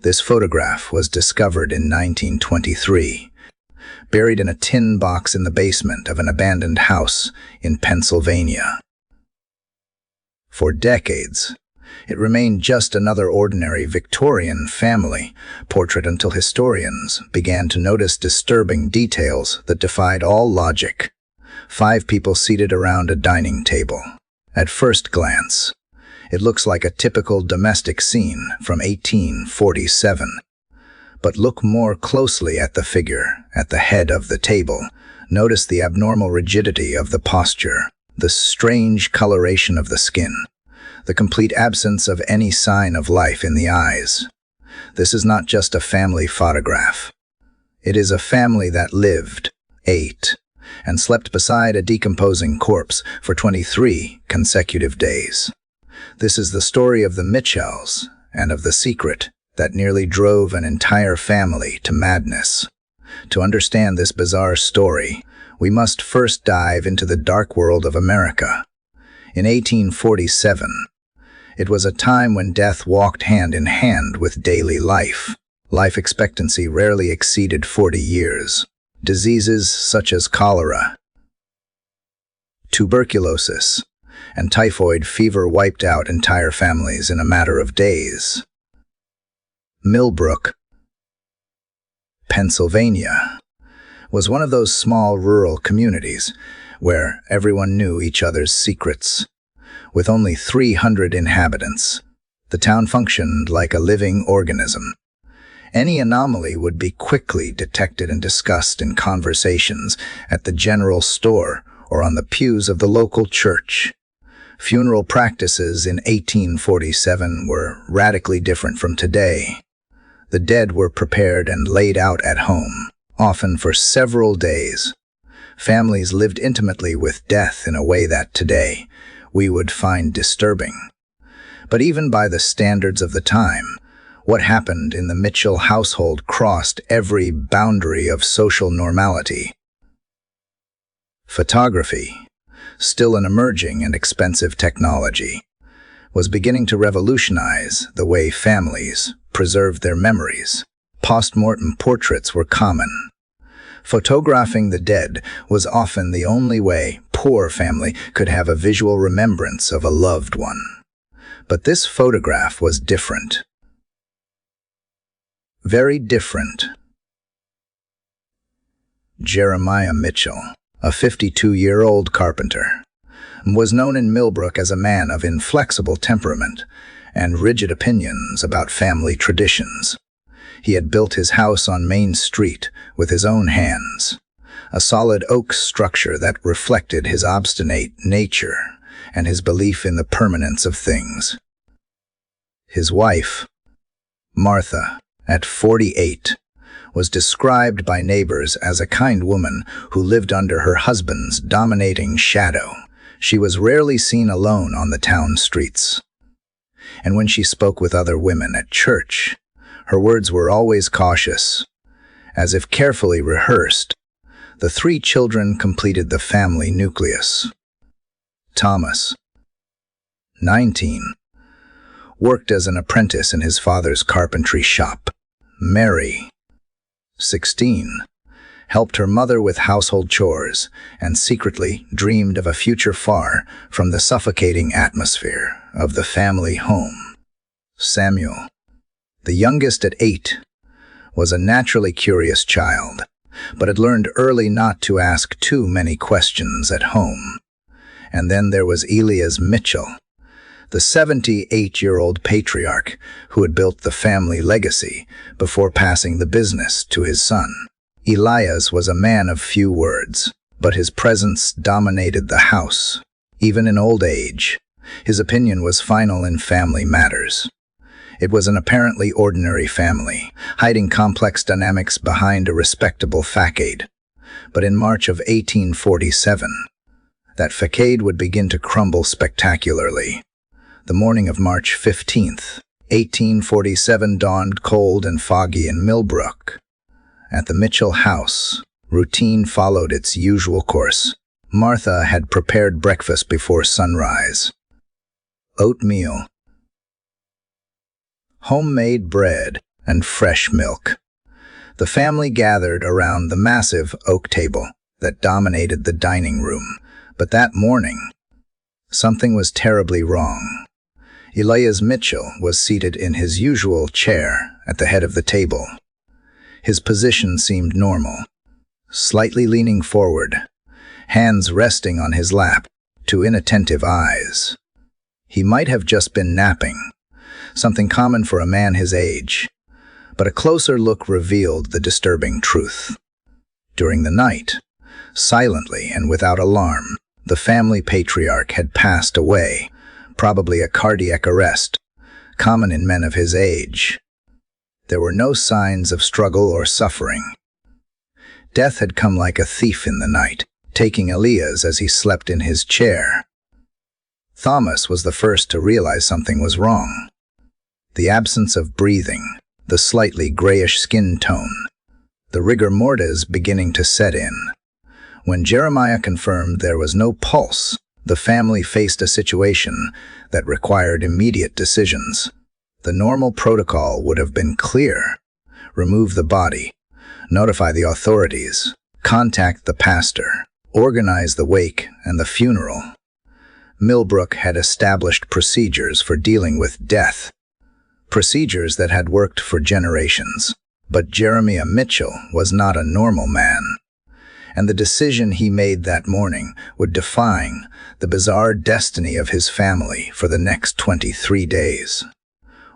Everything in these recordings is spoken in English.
This photograph was discovered in 1923, buried in a tin box in the basement of an abandoned house in Pennsylvania. For decades, it remained just another ordinary Victorian family portrait until historians began to notice disturbing details that defied all logic. 5 people seated around a dining table. At first glance, it looks like a typical domestic scene from 1847. But look more closely at the figure at the head of the table. Notice the abnormal rigidity of the posture, the strange coloration of the skin, the complete absence of any sign of life in the eyes. This is not just a family photograph. It is a family that lived, ate, and slept beside a decomposing corpse for 23 consecutive days. This is the story of the Mitchells and of the secret that nearly drove an entire family to madness. To understand this bizarre story, we must first dive into the dark world of America. In 1847, it was a time when death walked hand in hand with daily life. Life expectancy rarely exceeded 40 years. Diseases such as cholera, tuberculosis, and typhoid fever wiped out entire families in a matter of days. Millbrook, Pennsylvania, was one of those small rural communities where everyone knew each other's secrets. With only 300 inhabitants, the town functioned like a living organism. Any anomaly would be quickly detected and discussed in conversations at the general store or on the pews of the local church. Funeral practices in 1847 were radically different from today. The dead were prepared and laid out at home, often for several days. Families lived intimately with death in a way that today we would find disturbing. But even by the standards of the time, what happened in the Mitchell household crossed every boundary of social normality. Photography, still an emerging and expensive technology, was beginning to revolutionize the way families preserved their memories. Post-mortem portraits were common. Photographing the dead was often the only way poor family could have a visual remembrance of a loved one. But this photograph was different. Very different. Jeremiah Mitchell, a 52-year-old carpenter, was known in Millbrook as a man of inflexible temperament and rigid opinions about family traditions. He had built his house on Main Street with his own hands, a solid oak structure that reflected his obstinate nature and his belief in the permanence of things. His wife, Martha, at 48, was described by neighbors as a kind woman who lived under her husband's dominating shadow. She was rarely seen alone on the town streets. And when she spoke with other women at church, her words were always cautious, as if carefully rehearsed. The 3 children completed the family nucleus. Thomas, 19, worked as an apprentice in his father's carpentry shop. Mary, 16, helped her mother with household chores and secretly dreamed of a future far from the suffocating atmosphere of the family home. Samuel, the youngest at 8, was a naturally curious child, but had learned early not to ask too many questions at home. And then there was Elias Mitchell, the 78-year-old patriarch who had built the family legacy before passing the business to his son. Elias was a man of few words, but his presence dominated the house. Even in old age, his opinion was final in family matters. It was an apparently ordinary family, hiding complex dynamics behind a respectable facade. But in March of 1847, that facade would begin to crumble spectacularly. The morning of March 15th, 1847 dawned cold and foggy in Millbrook. At the Mitchell house, routine followed its usual course. Martha had prepared breakfast before sunrise. Oatmeal, homemade bread, and fresh milk. The family gathered around the massive oak table that dominated the dining room. But that morning, something was terribly wrong. Elias Mitchell was seated in his usual chair at the head of the table. His position seemed normal, slightly leaning forward, hands resting on his lap, to inattentive eyes. He might have just been napping, something common for a man his age, but a closer look revealed the disturbing truth. During the night, silently and without alarm, the family patriarch had passed away, probably a cardiac arrest, common in men of his age. There were no signs of struggle or suffering. Death had come like a thief in the night, taking Elias as he slept in his chair. Thomas was the first to realize something was wrong. The absence of breathing, the slightly grayish skin tone, the rigor mortis beginning to set in. When Jeremiah confirmed there was no pulse, the family faced a situation that required immediate decisions. The normal protocol would have been clear: remove the body, notify the authorities, contact the pastor, organize the wake and the funeral. Millbrook had established procedures for dealing with death, procedures that had worked for generations. But Jeremiah Mitchell was not a normal man, and the decision he made that morning would define the bizarre destiny of his family for the next 23 days.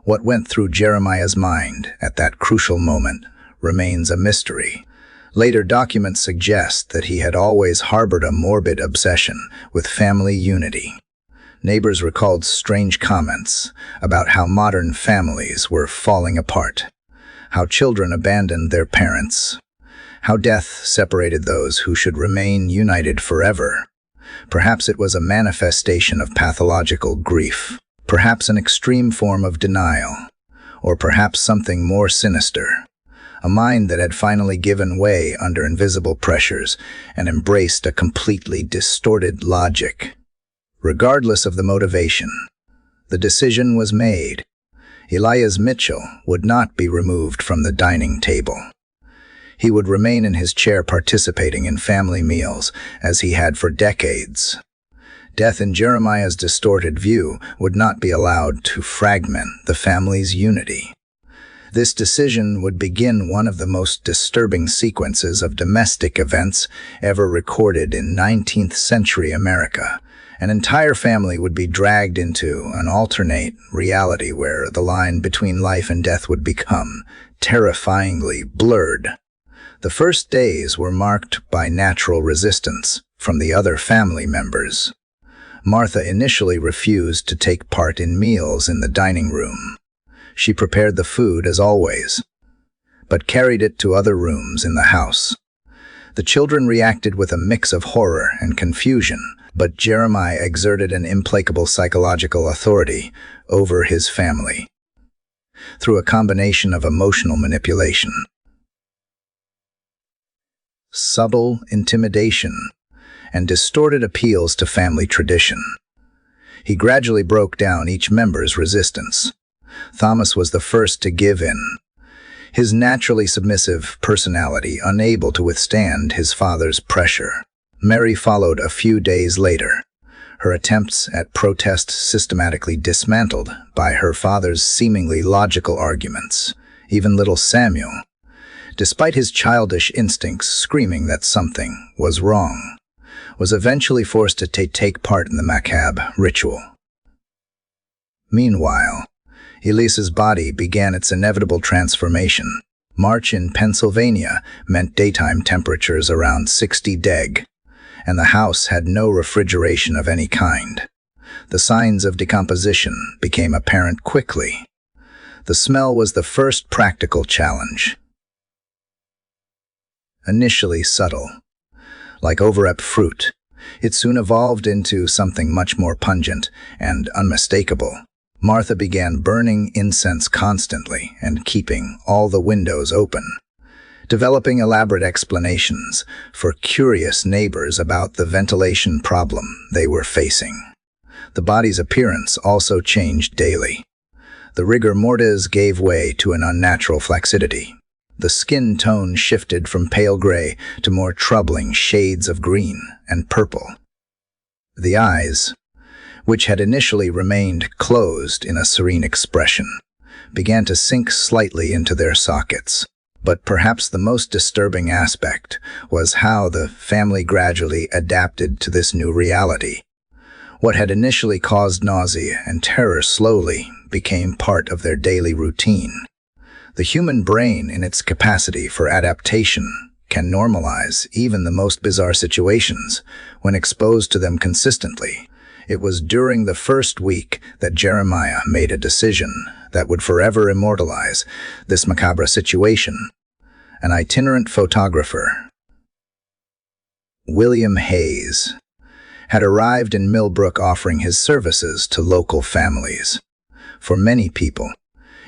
What went through Jeremiah's mind at that crucial moment remains a mystery. Later documents suggest that he had always harbored a morbid obsession with family unity. Neighbors recalled strange comments about how modern families were falling apart, how children abandoned their parents, how death separated those who should remain united forever. Perhaps it was a manifestation of pathological grief, perhaps an extreme form of denial, or perhaps something more sinister, a mind that had finally given way under invisible pressures and embraced a completely distorted logic. Regardless of the motivation, the decision was made. Elias Mitchell would not be removed from the dining table. He would remain in his chair participating in family meals as he had for decades. Death in Jeremiah's distorted view would not be allowed to fragment the family's unity. This decision would begin one of the most disturbing sequences of domestic events ever recorded in 19th century America. An entire family would be dragged into an alternate reality where the line between life and death would become terrifyingly blurred. The first days were marked by natural resistance from the other family members. Martha initially refused to take part in meals in the dining room. She prepared the food as always, but carried it to other rooms in the house. The children reacted with a mix of horror and confusion, but Jeremiah exerted an implacable psychological authority over his family through a combination of emotional manipulation, subtle intimidation, and distorted appeals to family tradition. He gradually broke down each member's resistance. Thomas was the first to give in, his naturally submissive personality unable to withstand his father's pressure. Mary followed a few days later, her attempts at protest systematically dismantled by her father's seemingly logical arguments. Even little Samuel, despite his childish instincts screaming that something was wrong, was eventually forced to take part in the macabre ritual. Meanwhile, Elisa's body began its inevitable transformation. March in Pennsylvania meant daytime temperatures around 60 deg, and the house had no refrigeration of any kind. The signs of decomposition became apparent quickly. The smell was the first practical challenge. Initially subtle, like overripe fruit, it soon evolved into something much more pungent and unmistakable. Martha began burning incense constantly and keeping all the windows open, developing elaborate explanations for curious neighbors about the ventilation problem they were facing. The body's appearance also changed daily. The rigor mortis gave way to an unnatural flaccidity. The skin tone shifted from pale gray to more troubling shades of green and purple. The eyes, which had initially remained closed in a serene expression, began to sink slightly into their sockets. But perhaps the most disturbing aspect was how the family gradually adapted to this new reality. What had initially caused nausea and terror slowly became part of their daily routine. The human brain, in its capacity for adaptation, can normalize even the most bizarre situations when exposed to them consistently. It was during the first week that Jeremiah made a decision that would forever immortalize this macabre situation. An itinerant photographer, William Hayes, had arrived in Millbrook offering his services to local families. For many people,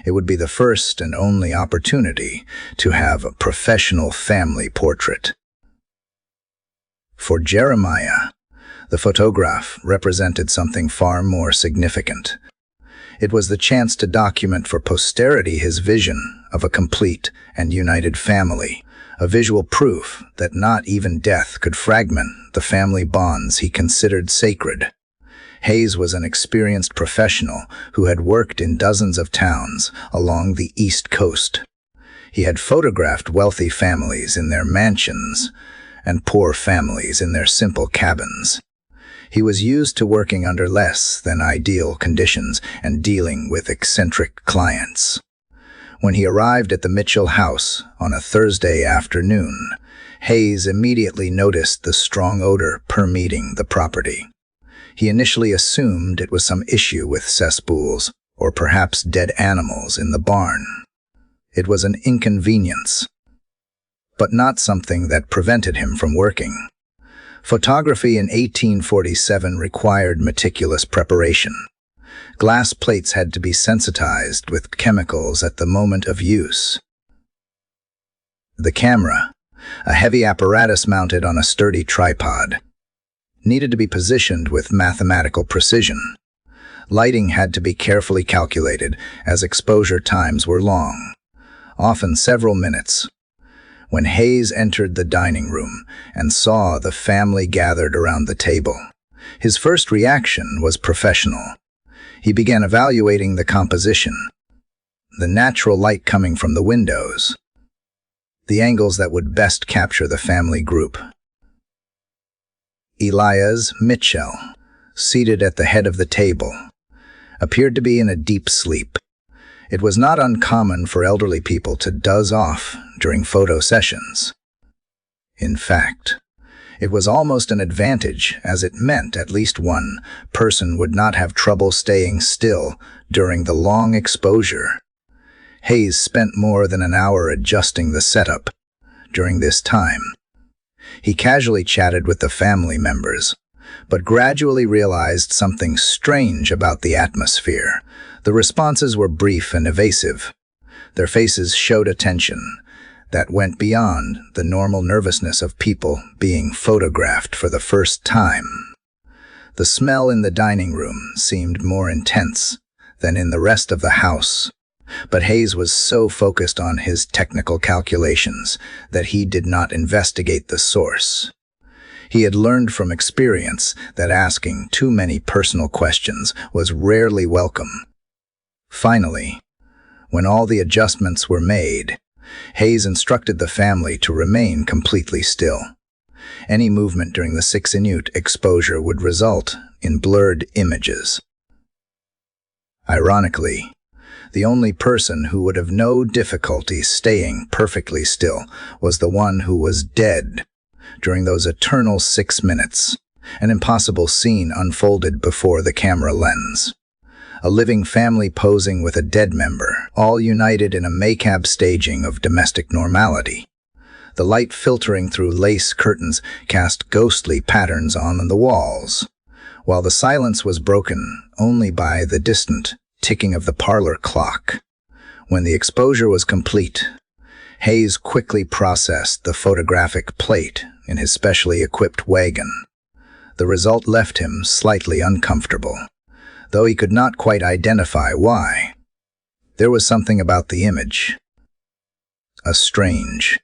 it would be the first and only opportunity to have a professional family portrait. For Jeremiah, the photograph represented something far more significant. It was the chance to document for posterity his vision of a complete and united family, a visual proof that not even death could fragment the family bonds he considered sacred. Hayes was an experienced professional who had worked in dozens of towns along the East Coast. He had photographed wealthy families in their mansions and poor families in their simple cabins. He was used to working under less than ideal conditions and dealing with eccentric clients. When he arrived at the Mitchell house on a Thursday afternoon, Hayes immediately noticed the strong odor permeating the property. He initially assumed it was some issue with cesspools or perhaps dead animals in the barn. It was an inconvenience, but not something that prevented him from working. Photography in 1847 required meticulous preparation. Glass plates had to be sensitized with chemicals at the moment of use. The camera, a heavy apparatus mounted on a sturdy tripod, needed to be positioned with mathematical precision. Lighting had to be carefully calculated as exposure times were long, often several minutes. When Hayes entered the dining room and saw the family gathered around the table, his first reaction was professional. He began evaluating the composition, the natural light coming from the windows, the angles that would best capture the family group. Elias Mitchell, seated at the head of the table, appeared to be in a deep sleep. It was not uncommon for elderly people to doze off during photo sessions. In fact, it was almost an advantage, as it meant at least one person would not have trouble staying still during the long exposure. Hayes spent more than an hour adjusting the setup. During this time, he casually chatted with the family members, but gradually realized something strange about the atmosphere. The responses were brief and evasive. Their faces showed a tension that went beyond the normal nervousness of people being photographed for the first time. The smell in the dining room seemed more intense than in the rest of the house, but Hayes was so focused on his technical calculations that he did not investigate the source. He had learned from experience that asking too many personal questions was rarely welcome. Finally, when all the adjustments were made, Hayes instructed the family to remain completely still. Any movement during the 6-minute exposure would result in blurred images. Ironically, the only person who would have no difficulty staying perfectly still was the one who was dead during those eternal 6 minutes. An impossible scene unfolded before the camera lens. A living family posing with a dead member, all united in a macabre staging of domestic normality. The light filtering through lace curtains cast ghostly patterns on the walls, while the silence was broken only by the distant ticking of the parlor clock. When the exposure was complete, Hayes quickly processed the photographic plate in his specially equipped wagon. The result left him slightly uncomfortable, though he could not quite identify why. There was something about the image, a strange,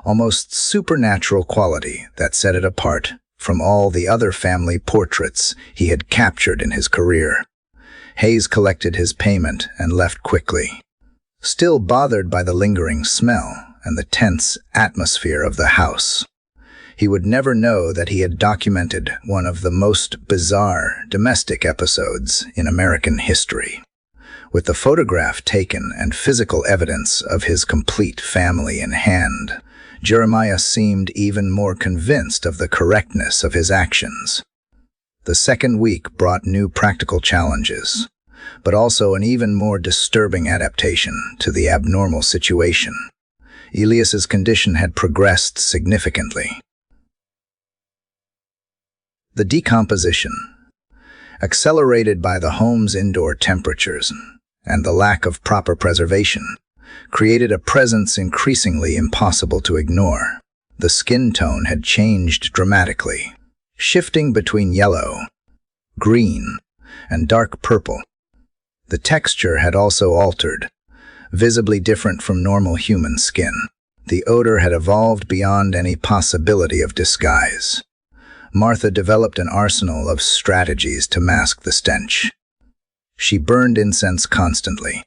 almost supernatural quality that set it apart from all the other family portraits he had captured in his career. Hayes collected his payment and left quickly, still bothered by the lingering smell and the tense atmosphere of the house. He would never know that he had documented one of the most bizarre domestic episodes in American history. With the photograph taken and physical evidence of his complete family in hand, Jeremiah seemed even more convinced of the correctness of his actions. The second week brought new practical challenges, but also an even more disturbing adaptation to the abnormal situation. Elias's condition had progressed significantly. The decomposition, accelerated by the home's indoor temperatures and the lack of proper preservation, created a presence increasingly impossible to ignore. The skin tone had changed dramatically, shifting between yellow, green, and dark purple. The texture had also altered, visibly different from normal human skin. The odor had evolved beyond any possibility of disguise. Martha developed an arsenal of strategies to mask the stench. She burned incense constantly,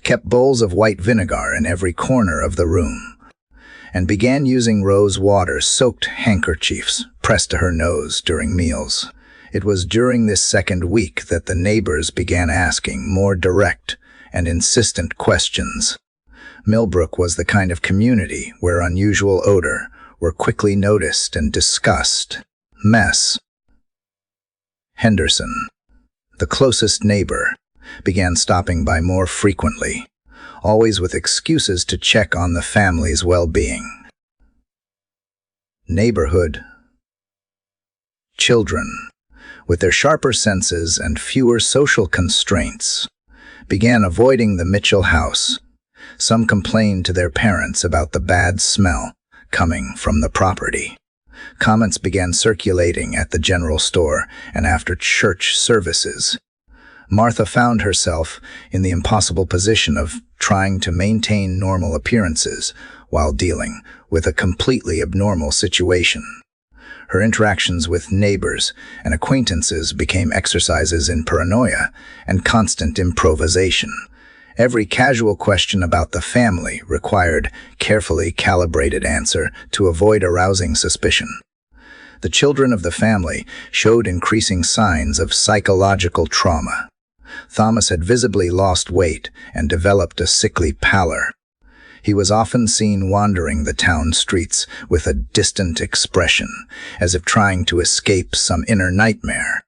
kept bowls of white vinegar in every corner of the room, and began using rose water-soaked handkerchiefs pressed to her nose during meals. It was during this second week that the neighbors began asking more direct and insistent questions. Millbrook was the kind of community where unusual odor were quickly noticed and discussed. Mess. Henderson, the closest neighbor, began stopping by more frequently, always with excuses to check on the family's well-being. Neighborhood. Children, with their sharper senses and fewer social constraints, began avoiding the Mitchell house. Some complained to their parents about the bad smell coming from the property. Comments began circulating at the general store and after church services. Martha found herself in the impossible position of trying to maintain normal appearances while dealing with a completely abnormal situation. Her interactions with neighbors and acquaintances became exercises in paranoia and constant improvisation. Every casual question about the family required carefully calibrated answer to avoid arousing suspicion. The children of the family showed increasing signs of psychological trauma. Thomas had visibly lost weight and developed a sickly pallor. He was often seen wandering the town streets with a distant expression, as if trying to escape some inner nightmare.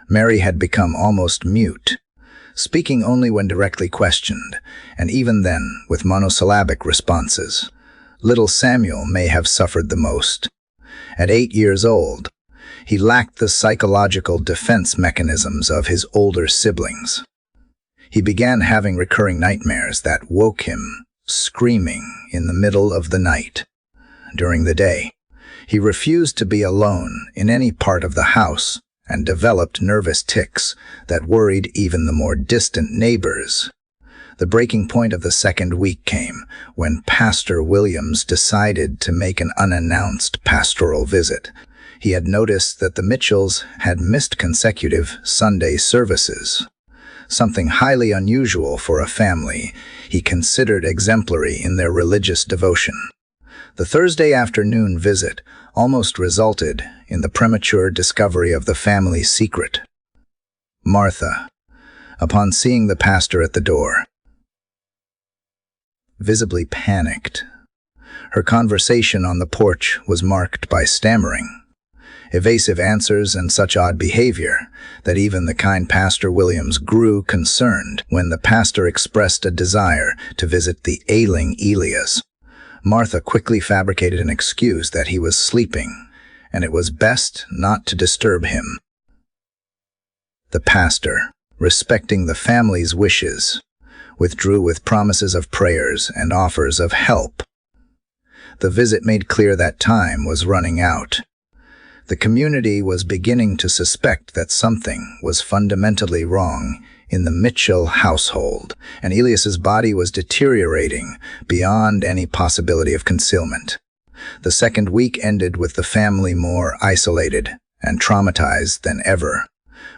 Mary had become almost mute, speaking only when directly questioned, and even then with monosyllabic responses. Little Samuel may have suffered the most. At 8 years old, he lacked the psychological defense mechanisms of his older siblings. He began having recurring nightmares that woke him, screaming in the middle of the night. During the day, he refused to be alone in any part of the house and developed nervous tics that worried even the more distant neighbors. The breaking point of the second week came when Pastor Williams decided to make an unannounced pastoral visit. He had noticed that the Mitchells had missed consecutive Sunday services, something highly unusual for a family he considered exemplary in their religious devotion. The Thursday afternoon visit almost resulted in the premature discovery of the family secret. Martha, upon seeing the pastor at the door, visibly panicked. Her conversation on the porch was marked by stammering, evasive answers, and such odd behavior that even the kind Pastor Williams grew concerned when the pastor expressed a desire to visit the ailing Elias. Martha quickly fabricated an excuse that he was sleeping, and it was best not to disturb him. The pastor, respecting the family's wishes, withdrew with promises of prayers and offers of help. The visit made clear that time was running out. The community was beginning to suspect that something was fundamentally wrong in the Mitchell household, and Elias's body was deteriorating beyond any possibility of concealment. The second week ended with the family more isolated and traumatized than ever,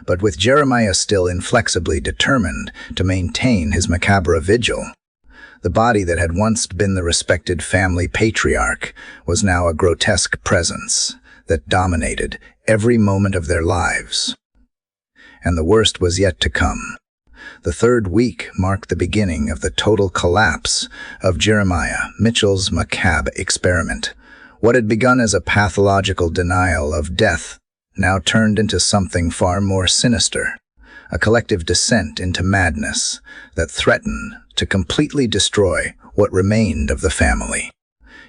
but with Jeremiah still inflexibly determined to maintain his macabre vigil. The body that had once been the respected family patriarch was now a grotesque presence that dominated every moment of their lives. And the worst was yet to come. The third week marked the beginning of the total collapse of Jeremiah Mitchell's macabre experiment. What had begun as a pathological denial of death now turned into something far more sinister, a collective descent into madness that threatened to completely destroy what remained of the family.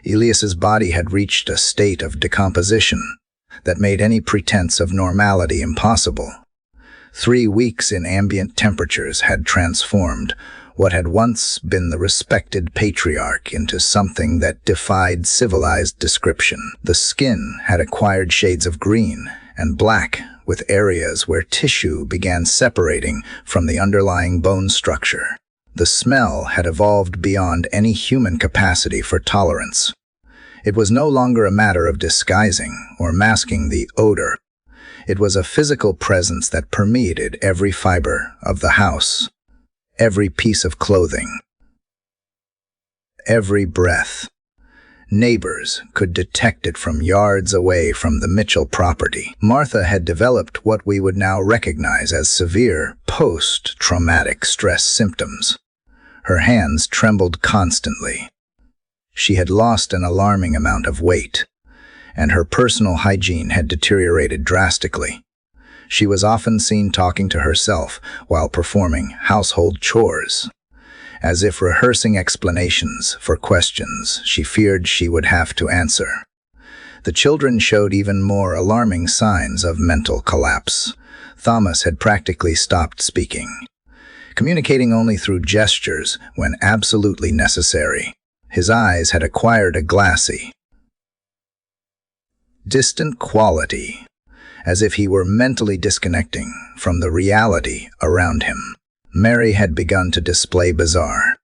Elias's body had reached a state of decomposition that made any pretense of normality impossible. 3 weeks in ambient temperatures had transformed what had once been the respected patriarch into something that defied civilized description. The skin had acquired shades of green and black, with areas where tissue began separating from the underlying bone structure. The smell had evolved beyond any human capacity for tolerance. It was no longer a matter of disguising or masking the odor. It was a physical presence that permeated every fiber of the house, every piece of clothing, every breath. Neighbors could detect it from yards away from the Mitchell property. Martha had developed what we would now recognize as severe post-traumatic stress symptoms. Her hands trembled constantly. She had lost an alarming amount of weight, and her personal hygiene had deteriorated drastically. She was often seen talking to herself while performing household chores, as if rehearsing explanations for questions she feared she would have to answer. The children showed even more alarming signs of mental collapse. Thomas had practically stopped speaking, communicating only through gestures when absolutely necessary. His eyes had acquired a glassy, distant quality, as if he were mentally disconnecting from the reality around him. Mary had begun to display bizarre,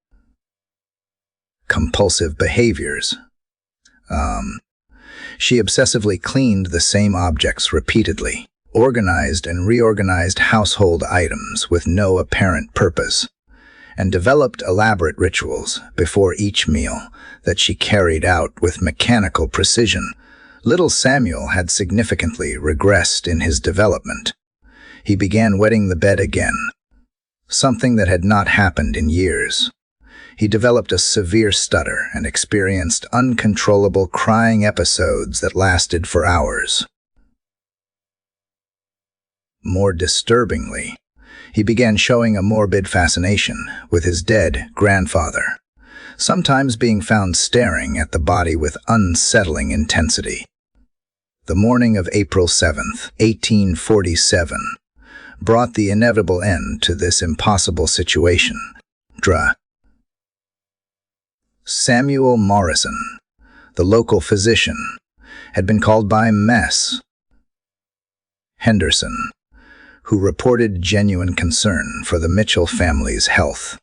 compulsive behaviors. She obsessively cleaned the same objects repeatedly, organized and reorganized household items with no apparent purpose, and developed elaborate rituals before each meal that she carried out with mechanical precision. Little Samuel had significantly regressed in his development. He began wetting the bed again, something that had not happened in years. He developed a severe stutter and experienced uncontrollable crying episodes that lasted for hours. More disturbingly, he began showing a morbid fascination with his dead grandfather, sometimes being found staring at the body with unsettling intensity. The morning of April 7th, 1847, brought the inevitable end to this impossible situation. Samuel Morrison, the local physician, had been called by Mess Henderson, who reported genuine concern for the Mitchell family's health.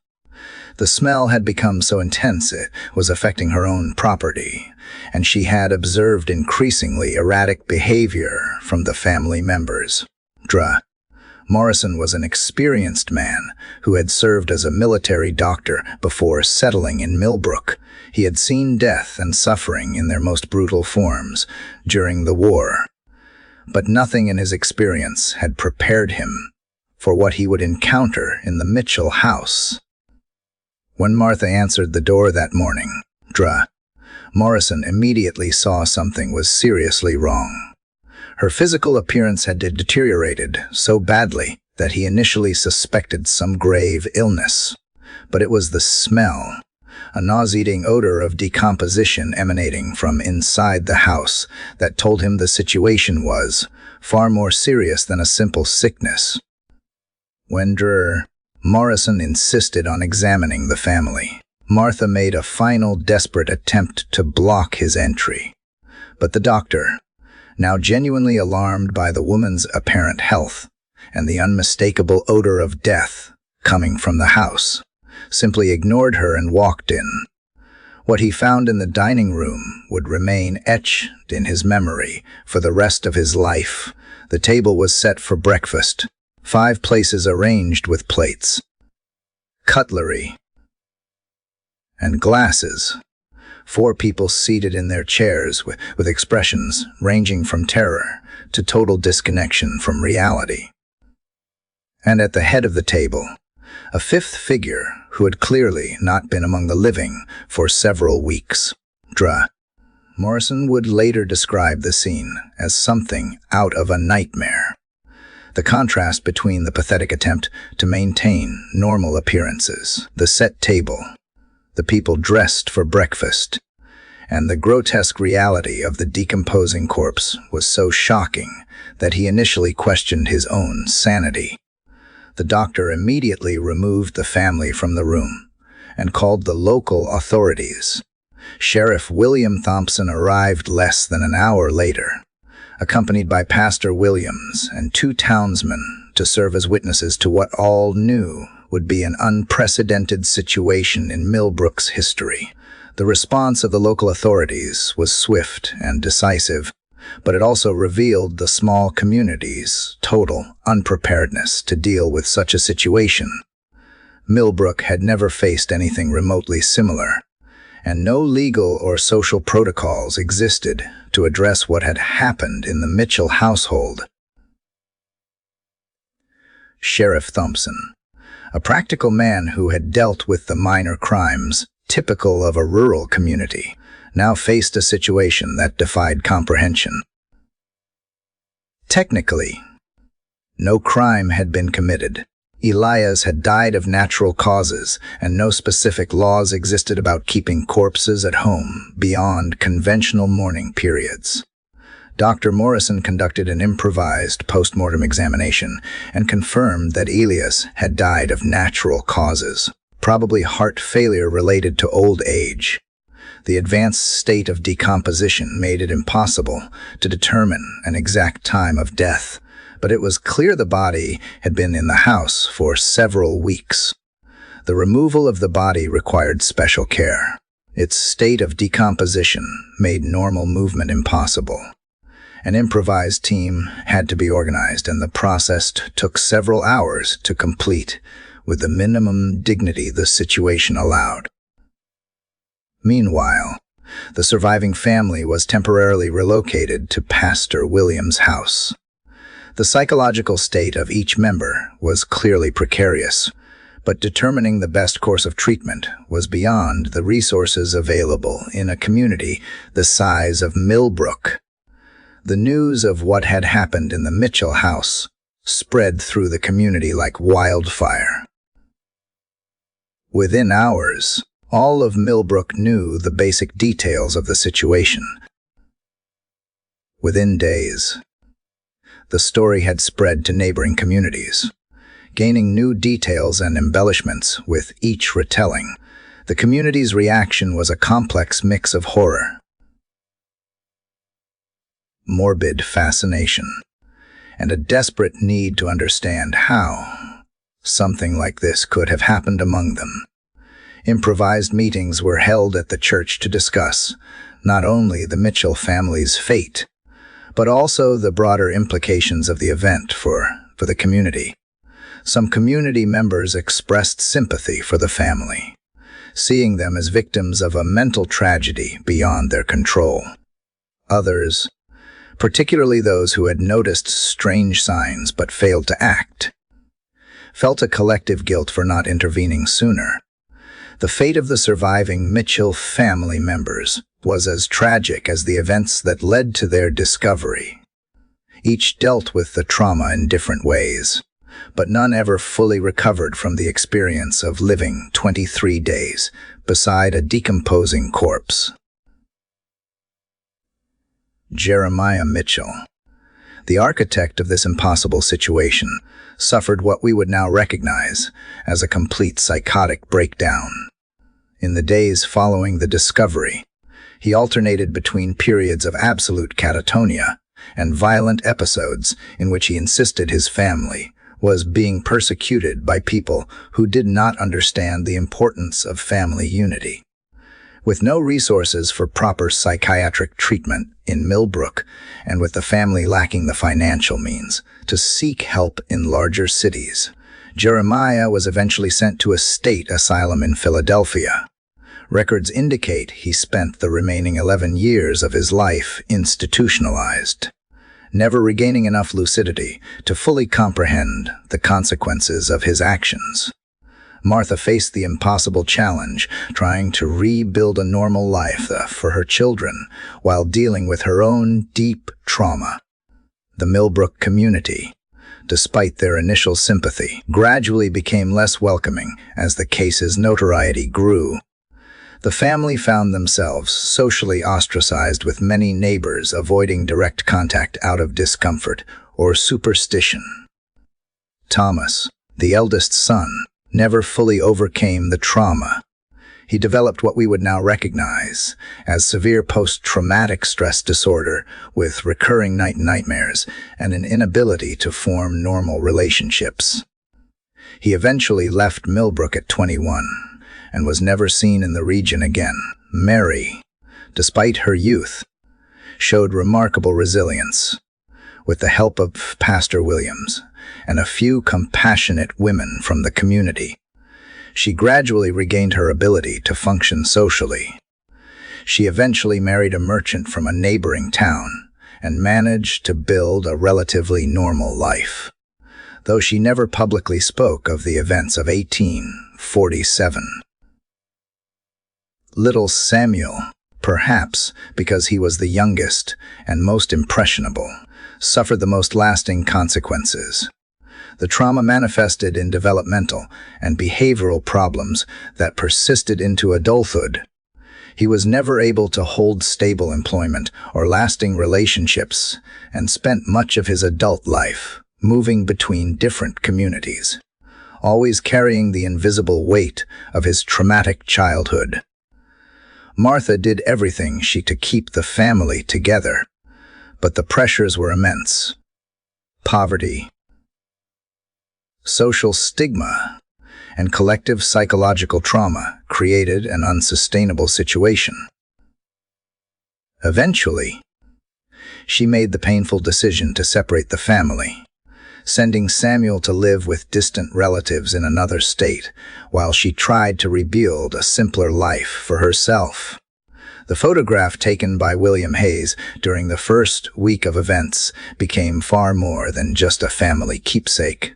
The smell had become so intense it was affecting her own property, and she had observed increasingly erratic behavior from the family members. Morrison was an experienced man who had served as a military doctor before settling in Millbrook. He had seen death and suffering in their most brutal forms during the war, but nothing in his experience had prepared him for what he would encounter in the Mitchell house. When Martha answered the door that morning, Morrison immediately saw something was seriously wrong. Her physical appearance had deteriorated so badly that he initially suspected some grave illness. But it was the smell, a nauseating odor of decomposition emanating from inside the house, that told him the situation was far more serious than a simple sickness. When Morrison insisted on examining the family, Martha made a final desperate attempt to block his entry. But the doctor, now genuinely alarmed by the woman's apparent health and the unmistakable odor of death, coming from the house, simply ignored her and walked in. What he found in the dining room would remain etched in his memory for the rest of his life. The table was set for breakfast, 5 places arranged with plates, cutlery, and glasses. 4 people seated in their chairs with expressions ranging from terror to total disconnection from reality. And at the head of the table, a 5th figure who had clearly not been among the living for several weeks. Morrison would later describe the scene as something out of a nightmare. The contrast between the pathetic attempt to maintain normal appearances, the set table, the people dressed for breakfast, and the grotesque reality of the decomposing corpse was so shocking that he initially questioned his own sanity. The doctor immediately removed the family from the room and called the local authorities. Sheriff William Thompson arrived less than an hour later, accompanied by Pastor Williams and 2 townsmen to serve as witnesses to what all knew would be an unprecedented situation in Millbrook's history. The response of the local authorities was swift and decisive, but it also revealed the small community's total unpreparedness to deal with such a situation. Millbrook had never faced anything remotely similar, and no legal or social protocols existed to address what had happened in the Mitchell household. Sheriff Thompson, a practical man who had dealt with the minor crimes typical of a rural community, now faced a situation that defied comprehension. Technically, no crime had been committed. Elias had died of natural causes, and no specific laws existed about keeping corpses at home beyond conventional mourning periods. Dr. Morrison conducted an improvised post-mortem examination and confirmed that Elias had died of natural causes, probably heart failure related to old age. The advanced state of decomposition made it impossible to determine an exact time of death, but it was clear the body had been in the house for several weeks. The removal of the body required special care. Its state of decomposition made normal movement impossible. An improvised team had to be organized, and the process took several hours to complete, with the minimum dignity the situation allowed. Meanwhile, the surviving family was temporarily relocated to Pastor Williams' house. The psychological state of each member was clearly precarious, but determining the best course of treatment was beyond the resources available in a community the size of Millbrook. The news of what had happened in the Mitchell house spread through the community like wildfire. Within hours, all of Millbrook knew the basic details of the situation. Within days, the story had spread to neighboring communities, gaining new details and embellishments with each retelling. The community's reaction was a complex mix of horror, morbid fascination, and a desperate need to understand how something like this could have happened among them. Improvised meetings were held at the church to discuss not only the Mitchell family's fate, but also the broader implications of the event for the community. Some community members expressed sympathy for the family, seeing them as victims of a mental tragedy beyond their control. Others, particularly those who had noticed strange signs but failed to act, felt a collective guilt for not intervening sooner. The fate of the surviving Mitchell family members was as tragic as the events that led to their discovery. Each dealt with the trauma in different ways, but none ever fully recovered from the experience of living 23 days beside a decomposing corpse. Jeremiah Mitchell, the architect of this impossible situation, suffered what we would now recognize as a complete psychotic breakdown. In the days following the discovery, he alternated between periods of absolute catatonia and violent episodes in which he insisted his family was being persecuted by people who did not understand the importance of family unity. With no resources for proper psychiatric treatment in Millbrook, and with the family lacking the financial means to seek help in larger cities, Jeremiah was eventually sent to a state asylum in Philadelphia. Records indicate he spent the remaining 11 years of his life institutionalized, never regaining enough lucidity to fully comprehend the consequences of his actions. Martha faced the impossible challenge, trying to rebuild a normal life for her children while dealing with her own deep trauma. The Millbrook community, despite their initial sympathy, gradually became less welcoming as the case's notoriety grew. The family found themselves socially ostracized, with many neighbors avoiding direct contact out of discomfort or superstition. Thomas, the eldest son, never fully overcame the trauma. He developed what we would now recognize as severe post-traumatic stress disorder, with recurring night nightmares and an inability to form normal relationships. He eventually left Millbrook at 21 and was never seen in the region again. Mary, despite her youth, showed remarkable resilience. With the help of Pastor Williams and a few compassionate women from the community, she gradually regained her ability to function socially. She eventually married a merchant from a neighboring town and managed to build a relatively normal life, though she never publicly spoke of the events of 1847. Little Samuel, perhaps because he was the youngest and most impressionable, suffered the most lasting consequences. The trauma manifested in developmental and behavioral problems that persisted into adulthood. He was never able to hold stable employment or lasting relationships, and spent much of his adult life moving between different communities, always carrying the invisible weight of his traumatic childhood. Martha did everything she could to keep the family together, but the pressures were immense. Poverty, social stigma, and collective psychological trauma created an unsustainable situation. Eventually, she made the painful decision to separate the family, sending Samuel to live with distant relatives in another state while she tried to rebuild a simpler life for herself. The photograph taken by William Hayes during the first week of events became far more than just a family keepsake.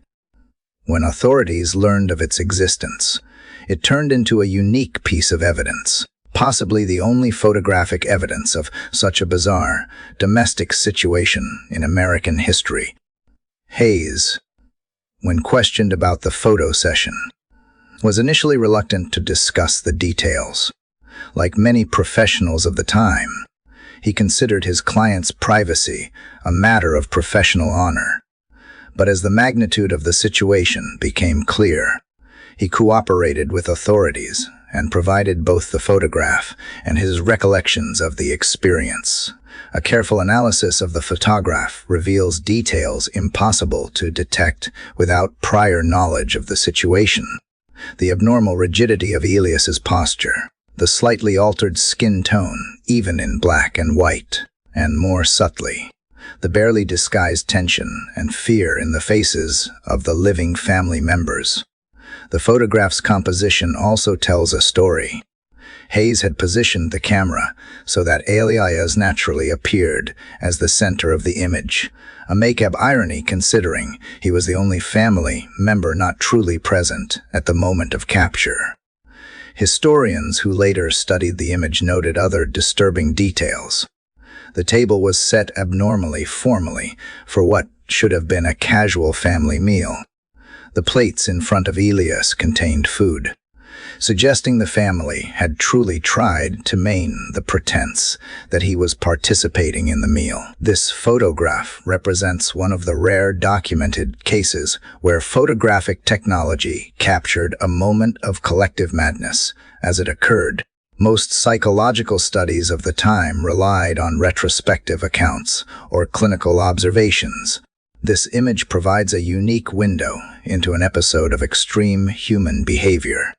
When authorities learned of its existence, it turned into a unique piece of evidence, possibly the only photographic evidence of such a bizarre, domestic situation in American history. Hayes, when questioned about the photo session, was initially reluctant to discuss the details. Like many professionals of the time, he considered his client's privacy a matter of professional honor. But as the magnitude of the situation became clear, he cooperated with authorities and provided both the photograph and his recollections of the experience. A careful analysis of the photograph reveals details impossible to detect without prior knowledge of the situation. The abnormal rigidity of Elias's posture, the slightly altered skin tone, even in black and white, and more subtly, the barely disguised tension and fear in the faces of the living family members. The photograph's composition also tells a story. Hayes had positioned the camera so that Elias naturally appeared as the center of the image, a macabre irony considering he was the only family member not truly present at the moment of capture. Historians who later studied the image noted other disturbing details. The table was set abnormally formally for what should have been a casual family meal. The plates in front of Elias contained food, suggesting the family had truly tried to maintain the pretense that he was participating in the meal. This photograph represents one of the rare documented cases where photographic technology captured a moment of collective madness as it occurred. Most psychological studies of the time relied on retrospective accounts or clinical observations. This image provides a unique window into an episode of extreme human behavior.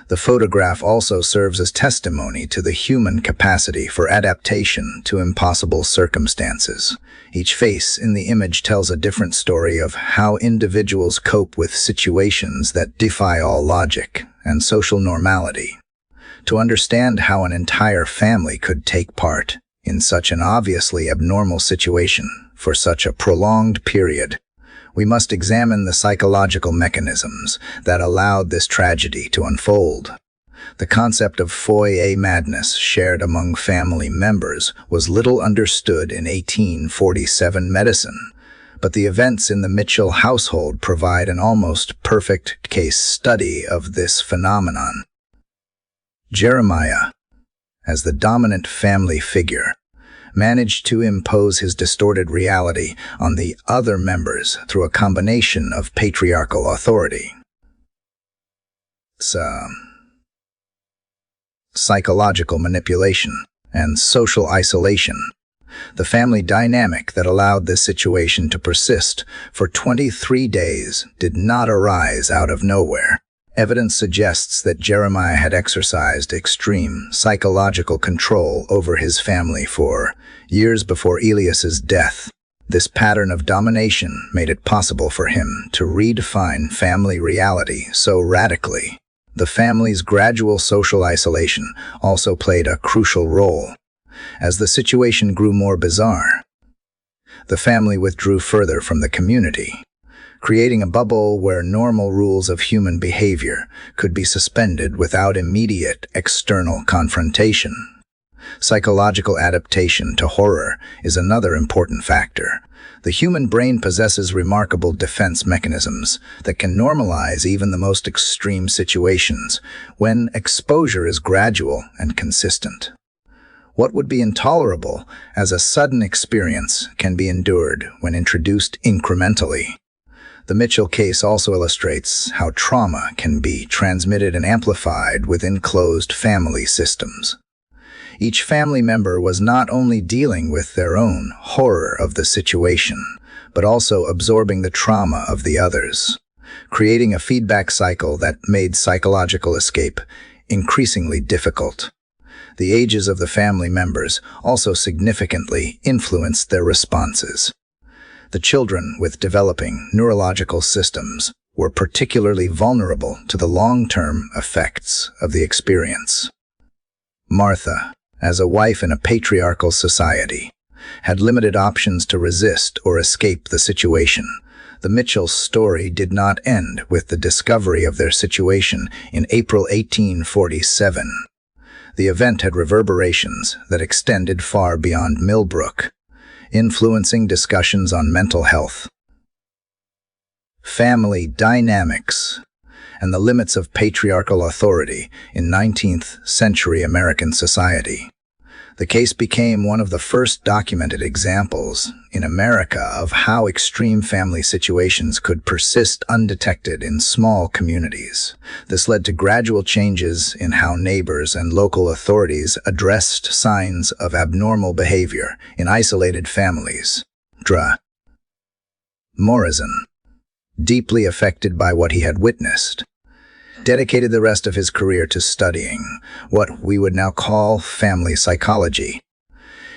The photograph also serves as testimony to the human capacity for adaptation to impossible circumstances. Each face in the image tells a different story of how individuals cope with situations that defy all logic and social normality. To understand how an entire family could take part in such an obviously abnormal situation for such a prolonged period, we must examine the psychological mechanisms that allowed this tragedy to unfold. The concept of foyer madness shared among family members was little understood in 1847 medicine, but the events in the Mitchell household provide an almost perfect case study of this phenomenon. Jeremiah, as the dominant family figure, managed to impose his distorted reality on the other members through a combination of patriarchal authority, psychological manipulation, and social isolation. The family dynamic that allowed this situation to persist for 23 days did not arise out of nowhere. Evidence suggests that Jeremiah had exercised extreme psychological control over his family for years before Elias's death. This pattern of domination made it possible for him to redefine family reality so radically. The family's gradual social isolation also played a crucial role. As the situation grew more bizarre, the family withdrew further from the community, creating a bubble where normal rules of human behavior could be suspended without immediate external confrontation. Psychological adaptation to horror is another important factor. The human brain possesses remarkable defense mechanisms that can normalize even the most extreme situations when exposure is gradual and consistent. What would be intolerable as a sudden experience can be endured when introduced incrementally. The Mitchell case also illustrates how trauma can be transmitted and amplified within closed family systems. Each family member was not only dealing with their own horror of the situation, but also absorbing the trauma of the others, creating a feedback cycle that made psychological escape increasingly difficult. The ages of the family members also significantly influenced their responses. The children with developing neurological systems were particularly vulnerable to the long-term effects of the experience. Martha, as a wife in a patriarchal society, had limited options to resist or escape the situation. The Mitchell's story did not end with the discovery of their situation in April 1847. The event had reverberations that extended far beyond Millbrook, influencing discussions on mental health, family dynamics, and the limits of patriarchal authority in 19th century American society. The case became one of the first documented examples in America of how extreme family situations could persist undetected in small communities. This led to gradual changes in how neighbors and local authorities addressed signs of abnormal behavior in isolated families. Morrison, deeply affected by what he had witnessed, dedicated the rest of his career to studying what we would now call family psychology.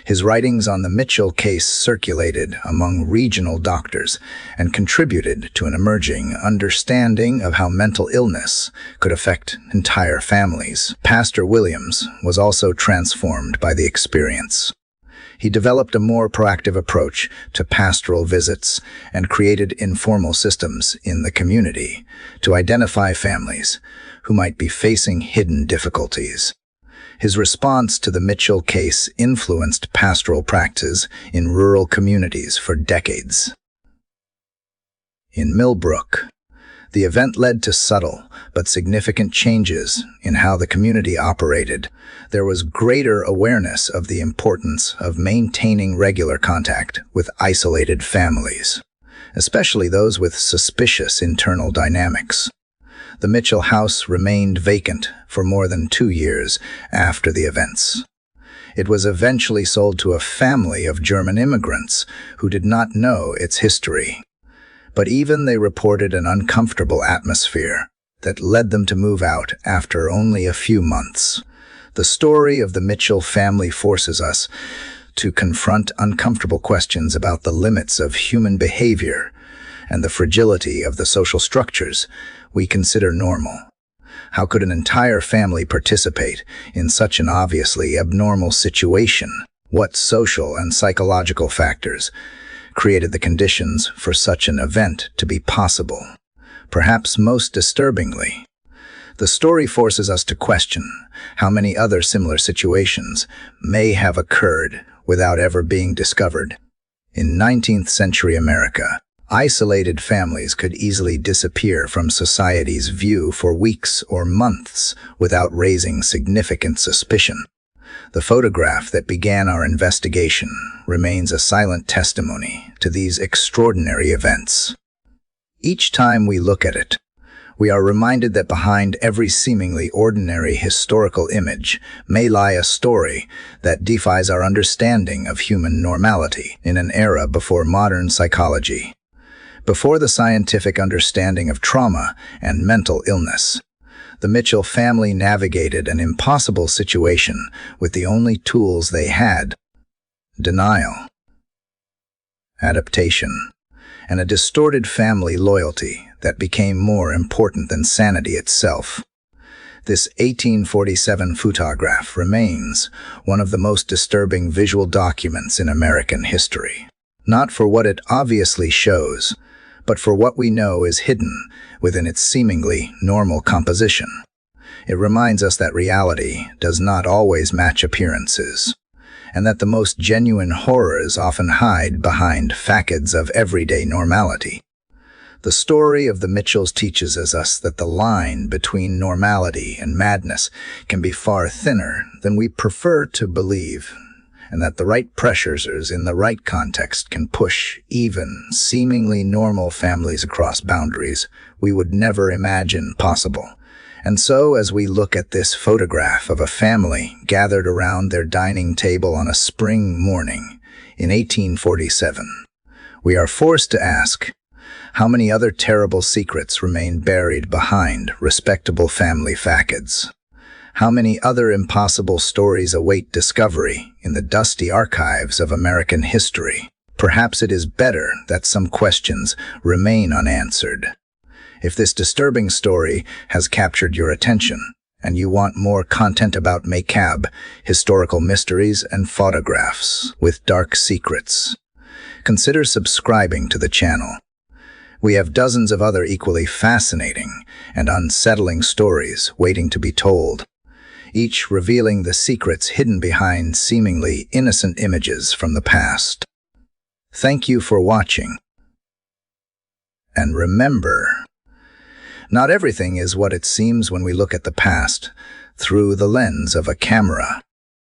His writings on the Mitchell case circulated among regional doctors and contributed to an emerging understanding of how mental illness could affect entire families. Pastor Williams was also transformed by the experience. He developed a more proactive approach to pastoral visits and created informal systems in the community to identify families who might be facing hidden difficulties. His response to the Mitchell case influenced pastoral practices in rural communities for decades. In Millbrook, the event led to subtle but significant changes in how the community operated. There was greater awareness of the importance of maintaining regular contact with isolated families, especially those with suspicious internal dynamics. The Mitchell house remained vacant for more than 2 years after the events. It was eventually sold to a family of German immigrants who did not know its history. But even they reported an uncomfortable atmosphere that led them to move out after only a few months. The story of the Mitchell family forces us to confront uncomfortable questions about the limits of human behavior and the fragility of the social structures we consider normal. How could an entire family participate in such an obviously abnormal situation? What social and psychological factors created the conditions for such an event to be possible? Perhaps most disturbingly, the story forces us to question how many other similar situations may have occurred without ever being discovered. In 19th century America, isolated families could easily disappear from society's view for weeks or months without raising significant suspicion. The photograph that began our investigation remains a silent testimony to these extraordinary events. Each time we look at it, we are reminded that behind every seemingly ordinary historical image may lie a story that defies our understanding of human normality in an era before modern psychology, before the scientific understanding of trauma and mental illness. The Mitchell family navigated an impossible situation with the only tools they had: denial, adaptation, and a distorted family loyalty that became more important than sanity itself. This 1847 photograph remains one of the most disturbing visual documents in American history, not for what it obviously shows, but for what we know is hidden within its seemingly normal composition. It reminds us that reality does not always match appearances, and that the most genuine horrors often hide behind facades of everyday normality. The story of the Mitchells teaches us that the line between normality and madness can be far thinner than we prefer to believe, and that the right pressures in the right context can push even seemingly normal families across boundaries we would never imagine possible. And so, as we look at this photograph of a family gathered around their dining table on a spring morning in 1847, we are forced to ask, how many other terrible secrets remain buried behind respectable family facades? How many other impossible stories await discovery in the dusty archives of American history? Perhaps it is better that some questions remain unanswered. If this disturbing story has captured your attention, and you want more content about macabre, historical mysteries, and photographs with dark secrets, consider subscribing to the channel. We have dozens of other equally fascinating and unsettling stories waiting to be told, each revealing the secrets hidden behind seemingly innocent images from the past. Thank you for watching. And remember, not everything is what it seems when we look at the past through the lens of a camera.